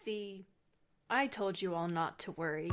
See, I told you all not to worry.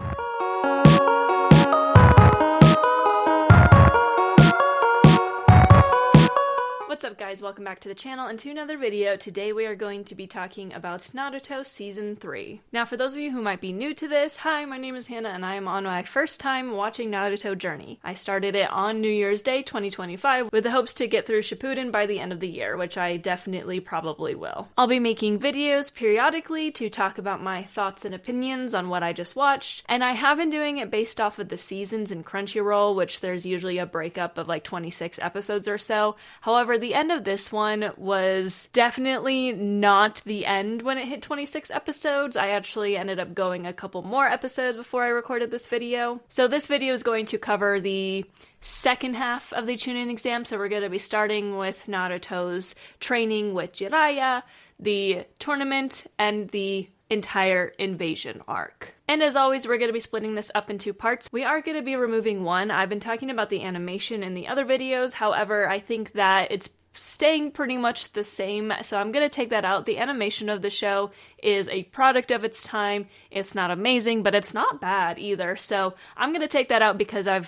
What's up guys, welcome back to the channel and to another video. Today we are going to be talking about Naruto Season 3. Now for those of you who might be new to this, hi, my name is Hannah and I am on my first time watching Naruto journey. I started it on New Year's Day 2025 with the hopes to get through Shippuden by the end of the year, which I definitely probably will. I'll be making videos periodically to talk about my thoughts and opinions on what I just watched, and I have been doing it based off of the seasons in Crunchyroll, which there's usually a breakup of like 26 episodes or so. However, the end of this one was definitely not the end when it hit 26 episodes. I actually ended up going a couple more episodes before I recorded this video. So this video is going to cover the second half of the Chunin exam, so we're going to be starting with Naruto's training with Jiraiya, the tournament, and the entire invasion arc. And as always, we're going to be splitting this up in two parts. We are going to be removing one. I've been talking about the animation in the other videos, however, I think that it's staying pretty much the same, so I'm going to take that out. The animation of the show is a product of its time. It's not amazing, but it's not bad either, so I'm going to take that out because I'll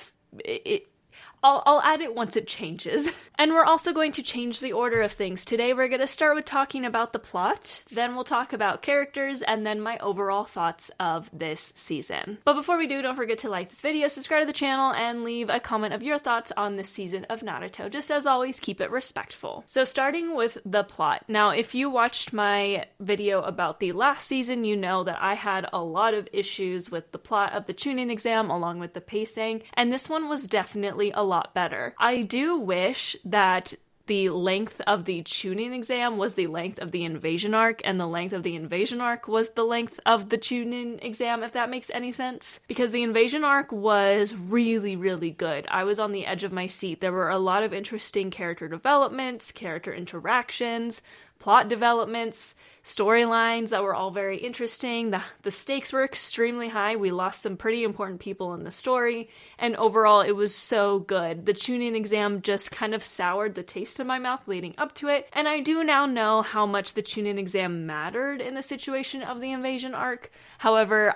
add it once it changes. And we're also going to change the order of things. Today we're going to start with talking about the plot, then we'll talk about characters, and then my overall thoughts of this season. But before we do, don't forget to like this video, subscribe to the channel, and leave a comment of your thoughts on this season of Naruto. Just as always, keep it respectful. So starting with the plot. Now, if you watched my video about the last season, you know that I had a lot of issues with the plot of the Chunin exam along with the pacing, and this one was definitely a lot better. I do wish that the length of the Chunin exam was the length of the invasion arc, and the length of the invasion arc was the length of the Chunin exam, if that makes any sense. Because the invasion arc was really, really good. I was on the edge of my seat. There were a lot of interesting character developments, character interactions, plot developments, storylines that were all very interesting. The stakes were extremely high. We lost some pretty important people in the story, and overall it was so good. The Chunin exam just kind of soured the taste in my mouth leading up to it, and I do now know how much the Chunin exam mattered in the situation of the invasion arc. However,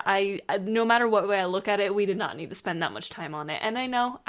no matter what way I look at it, we did not need to spend that much time on it. And I know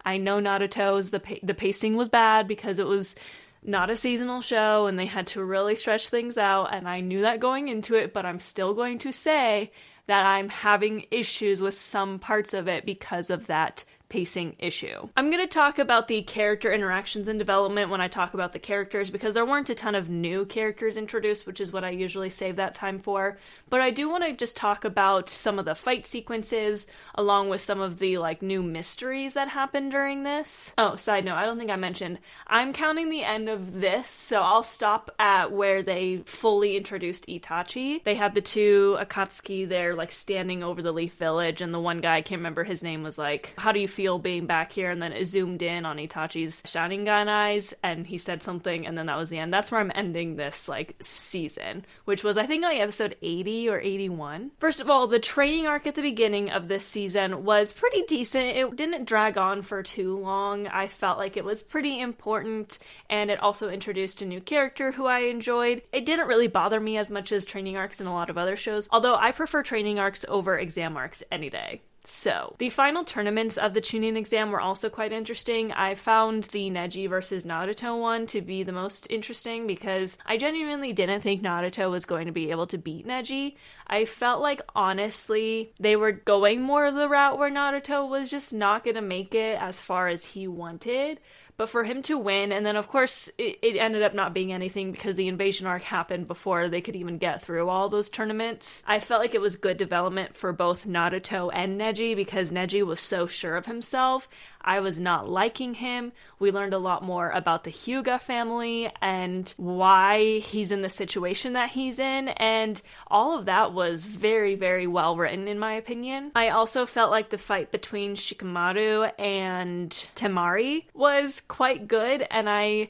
Naruto's, the pacing was bad because it was not a seasonal show and they had to really stretch things out, and I knew that going into it, but I'm still going to say that I'm having issues with some parts of it because of that pacing issue. I'm going to talk about the character interactions and development when I talk about the characters, because there weren't a ton of new characters introduced, which is what I usually save that time for, but I do want to just talk about some of the fight sequences along with some of the new mysteries that happened during this. Oh, side note, I don't think I mentioned, I'm counting the end of this, so I'll stop at where they fully introduced Itachi. They had the two Akatsuki there standing over the Leaf Village, and the one guy, I can't remember his name, was like, "How do you feel being back here?" And then it zoomed in on Itachi's Sharingan eyes and he said something, and then that was the end. That's where I'm ending this season, which was I think episode 80 or 81. First of all, the training arc at the beginning of this season was pretty decent. It didn't drag on for too long. I felt like it was pretty important, and it also introduced a new character who I enjoyed. It didn't really bother me as much as training arcs in a lot of other shows, although I prefer training arcs over exam arcs any day. So, the final tournaments of the Chunin exam were also quite interesting. I found the Neji versus Naruto one to be the most interesting because I genuinely didn't think Naruto was going to be able to beat Neji. I felt like, honestly, they were going more of the route where Naruto was just not going to make it as far as he wanted. But for him to win, and then of course it ended up not being anything because the invasion arc happened before they could even get through all those tournaments. I felt like it was good development for both Naruto and Neji because Neji was so sure of himself. I was not liking him. We learned a lot more about the Hyuga family and why he's in the situation that he's in, and all of that was very, very well written in my opinion. I also felt like the fight between Shikamaru and Temari was quite good, and I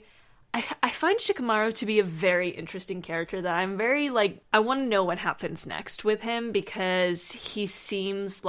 find Shikamaru to be a very interesting character that I'm very, I want to know what happens next with him because he seems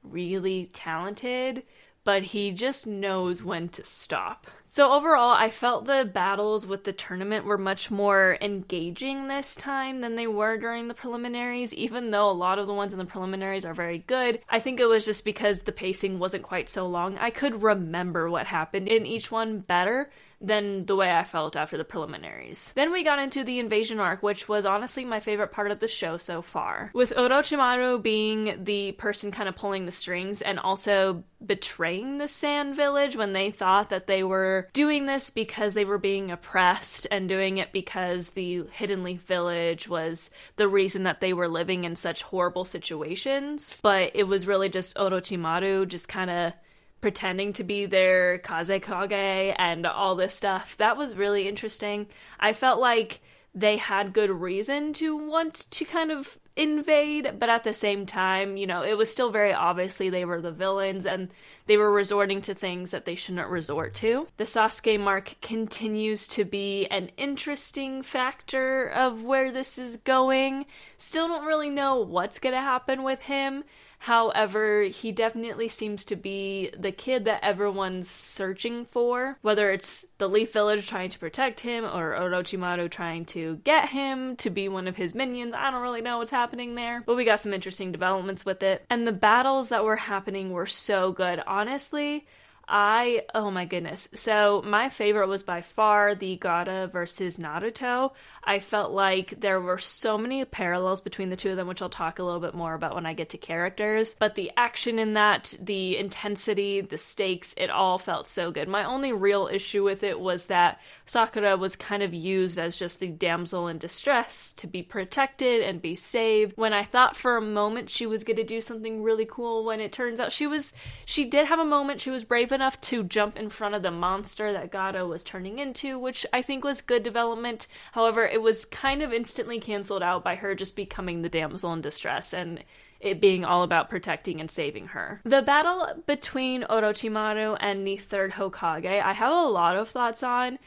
really talented, but he just knows when to stop. So overall, I felt the battles with the tournament were much more engaging this time than they were during the preliminaries, even though a lot of the ones in the preliminaries are very good. I think it was just because the pacing wasn't quite so long. I could remember what happened in each one better than the way I felt after the preliminaries. Then we got into the invasion arc, which was honestly my favorite part of the show so far. With Orochimaru being the person kind of pulling the strings and also betraying the Sand Village when they thought that they were doing this because they were being oppressed and doing it because the Hidden Leaf Village was the reason that they were living in such horrible situations. But it was really just Orochimaru just kind of pretending to be their Kazekage and all this stuff. That was really interesting. I felt like they had good reason to want to kind of invade, but at the same time, it was still very obviously they were the villains and they were resorting to things that they shouldn't resort to. The Sasuke mark continues to be an interesting factor of where this is going. Still don't really know what's gonna happen with him. However, he definitely seems to be the kid that everyone's searching for, whether it's the Leaf Village trying to protect him or Orochimaru trying to get him to be one of his minions. I don't really know what's happening there, but we got some interesting developments with it. And the battles that were happening were so good. Honestly, oh my goodness. So my favorite was by far the Gaara versus Naruto. I felt like there were so many parallels between the two of them, which I'll talk a little bit more about when I get to characters. But the action in that, the intensity, the stakes, it all felt so good. My only real issue with it was that Sakura was kind of used as just the damsel in distress to be protected and be saved, when I thought for a moment she was going to do something really cool, when it turns out she did have a moment. She was brave enough to jump in front of the monster that Gaara was turning into, which I think was good development. However, it was kind of instantly canceled out by her just becoming the damsel in distress and it being all about protecting and saving her. The battle between Orochimaru and the third Hokage, I have a lot of thoughts on.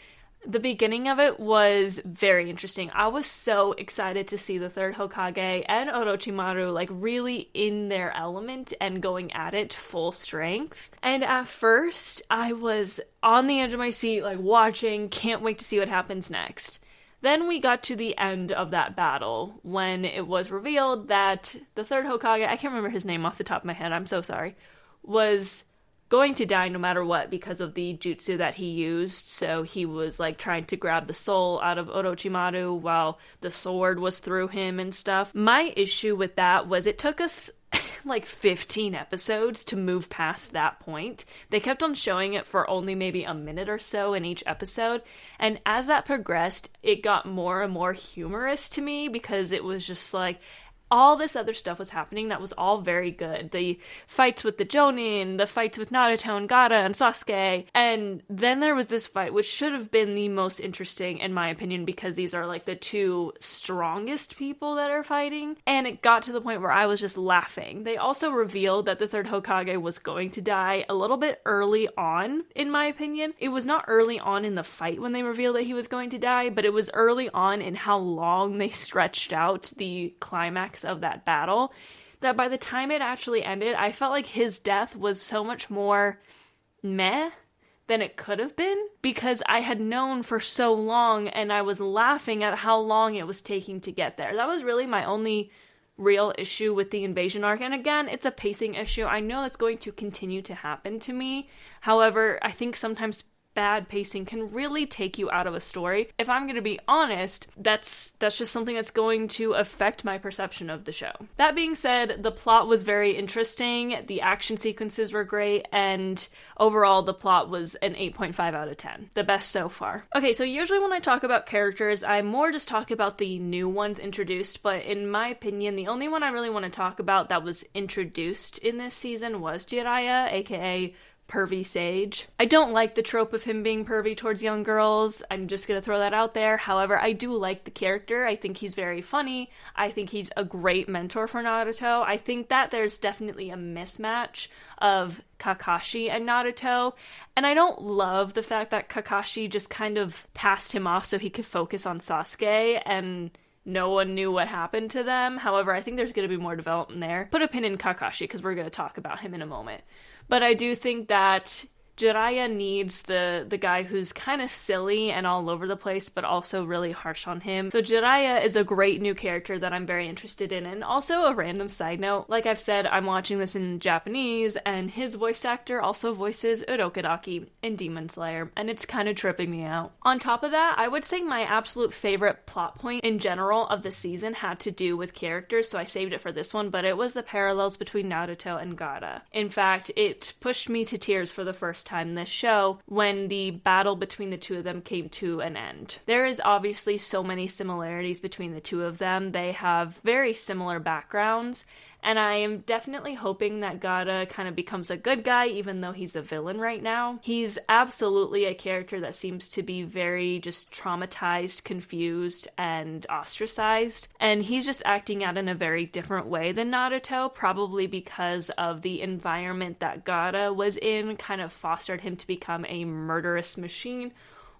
The beginning of it was very interesting. I was so excited to see the third Hokage and Orochimaru really in their element and going at it full strength. And at first, I was on the edge of my seat, watching, can't wait to see what happens next. Then we got to the end of that battle when it was revealed that the third Hokage, I can't remember his name off the top of my head, I'm so sorry, was going to die no matter what because of the jutsu that he used. So he was trying to grab the soul out of Orochimaru while the sword was through him and stuff. My issue with that was it took us 15 episodes to move past that point. They kept on showing it for only maybe a minute or so in each episode, and as that progressed, it got more and more humorous to me because it was just all this other stuff was happening that was all very good. The fights with the Jonin, the fights with Naruto and Gaara and Sasuke, and then there was this fight which should have been the most interesting in my opinion because these are the two strongest people that are fighting, and it got to the point where I was just laughing. They also revealed that the third Hokage was going to die a little bit early on, in my opinion. It was not early on in the fight when they revealed that he was going to die, but it was early on in how long they stretched out the climax of that battle, that by the time it actually ended, I felt like his death was so much more meh than it could have been because I had known for so long and I was laughing at how long it was taking to get there. That was really my only real issue with the invasion arc, and again, it's a pacing issue. I know that's going to continue to happen to me. However, I think sometimes bad pacing can really take you out of a story. If I'm going to be honest, that's just something that's going to affect my perception of the show. That being said, the plot was very interesting, the action sequences were great, and overall the plot was an 8.5 out of 10. The best so far. Okay, so usually when I talk about characters, I more just talk about the new ones introduced, but in my opinion, the only one I really want to talk about that was introduced in this season was Jiraiya, aka pervy Sage. I don't like the trope of him being pervy towards young girls. I'm just gonna throw that out there. However, I do like the character. I think he's very funny. I think he's a great mentor for Naruto. I think that there's definitely a mismatch of Kakashi and Naruto, and I don't love the fact that Kakashi just kind of passed him off so he could focus on Sasuke and no one knew what happened to them. However, I think there's going to be more development there. Put a pin in Kakashi because we're going to talk about him in a moment. But I do think that Jiraiya needs the guy who's kind of silly and all over the place, but also really harsh on him. So Jiraiya is a great new character that I'm very interested in. And also a random side note, like I've said, I'm watching this in Japanese, and his voice actor also voices Urokodaki in Demon Slayer, and it's kind of tripping me out. On top of that, I would say my absolute favorite plot point in general of the season had to do with characters, so I saved it for this one, but it was the parallels between Naruto and Gaara. In fact, it pushed me to tears for the first time this show when the battle between the two of them came to an end. There is obviously so many similarities between the two of them. They have very similar backgrounds, and I am definitely hoping that Gaara kind of becomes a good guy, even though he's a villain right now. He's absolutely a character that seems to be very just traumatized, confused, and ostracized. And he's just acting out in a very different way than Naruto, probably because of the environment that Gaara was in kind of fostered him to become a murderous machine,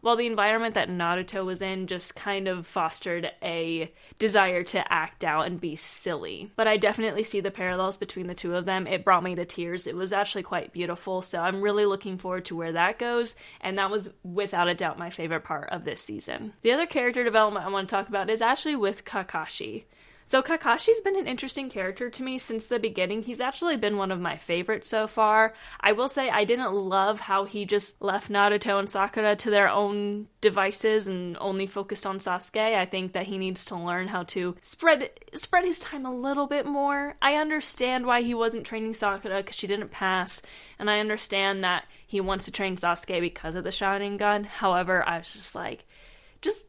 while the environment that Naruto was in just kind of fostered a desire to act out and be silly. But I definitely see the parallels between the two of them. It brought me to tears. It was actually quite beautiful, so I'm really looking forward to where that goes, and that was without a doubt my favorite part of this season. The other character development I want to talk about is actually with Kakashi. So Kakashi's been an interesting character to me since the beginning. He's actually been one of my favorites so far. I will say I didn't love how he just left Naruto and Sakura to their own devices and only focused on Sasuke. I think that he needs to learn how to spread his time a little bit more. I understand why he wasn't training Sakura because she didn't pass, and I understand that he wants to train Sasuke because of the Sharingan. However, I was just like, just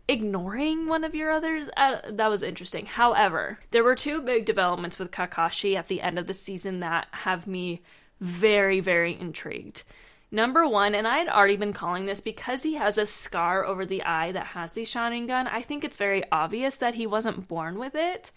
ignoring one of your others? That was interesting. However, there were two big developments with Kakashi at the end of the season that have me very, very intrigued. Number one, and I had already been calling this, because he has a scar over the eye that has the Sharingan, I think it's very obvious that he wasn't born with it.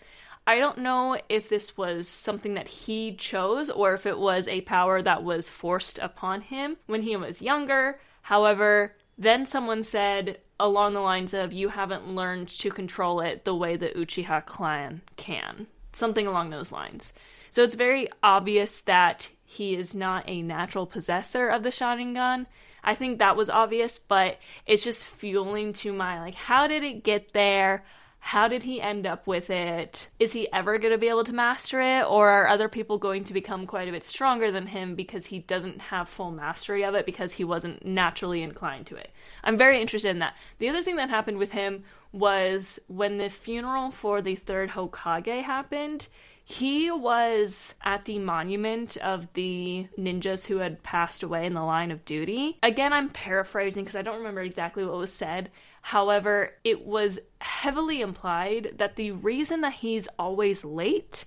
I don't know if this was something that he chose or if it was a power that was forced upon him when he was younger. However, then someone said along the lines of, you haven't learned to control it the way the Uchiha clan can. Something along those lines. So it's very obvious that he is not a natural possessor of the Sharingan. I think that was obvious, but it's just fueling to my, like, how did it get there? How did he end up with it? Is he ever going to be able to master it? Or are other people going to become quite a bit stronger than him because he doesn't have full mastery of it because he wasn't naturally inclined to it? I'm very interested in that. The other thing that happened with him was when the funeral for the third Hokage happened, he was at the monument of the ninjas who had passed away in the line of duty. Again, I'm paraphrasing because I don't remember exactly what was said. However, it was heavily implied that the reason that he's always late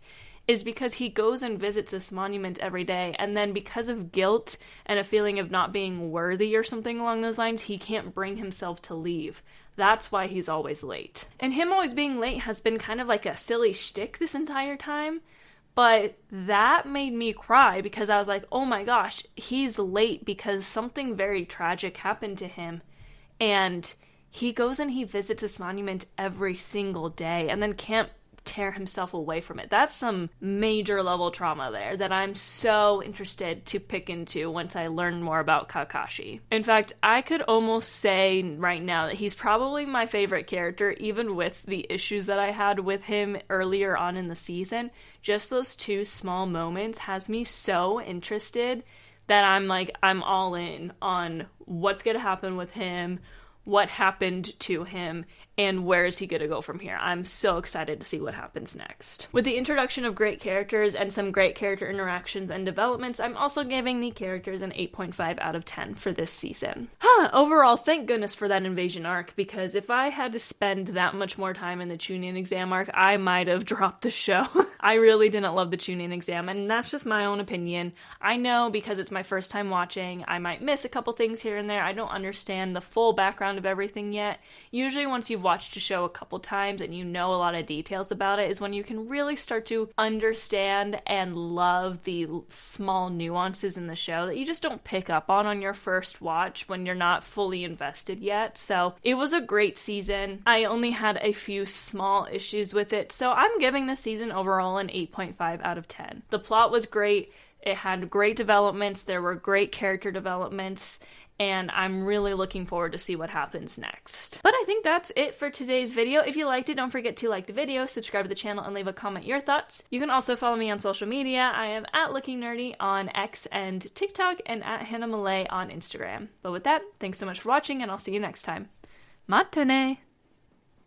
is because he goes and visits this monument every day, and then because of guilt and a feeling of not being worthy or something along those lines, he can't bring himself to leave. That's why he's always late. And him always being late has been kind of like a silly shtick this entire time, but that made me cry because I was like, oh my gosh, he's late because something very tragic happened to him, and he goes and he visits this monument every single day and then can't tear himself away from it. That's some major level trauma there that I'm so interested to pick into once I learn more about Kakashi. In fact, I could almost say right now that he's probably my favorite character, even with the issues that I had with him earlier on in the season. Just those two small moments has me so interested that I'm all in on what's going to happen with him, what happened to him, and where is he going to go from here. I'm so excited to see what happens next. With the introduction of great characters and some great character interactions and developments, I'm also giving the characters an 8.5 out of 10 for this season. Overall, thank goodness for that invasion arc, because if I had to spend that much more time in the Chunin exam arc, I might have dropped the show. I really didn't love the Chunin exam, and that's just my own opinion. I know because it's my first time watching, I might miss a couple things here and there. I don't understand the full background of everything yet. Usually once you've watched a show a couple times and you know a lot of details about it is when you can really start to understand and love the small nuances in the show that you just don't pick up on your first watch when you're not fully invested yet. So it was a great season. I only had a few small issues with it, so I'm giving the season overall an 8.5 out of 10. The plot was great. It had great developments, there were great character developments, and I'm really looking forward to see what happens next. But I think that's it for today's video. If you liked it, don't forget to like the video, subscribe to the channel, and leave a comment your thoughts. You can also follow me on social media. I am at lookingnerdy on X and TikTok, and at Hannah Malay on Instagram. But with that, thanks so much for watching, and I'll see you next time. Matane!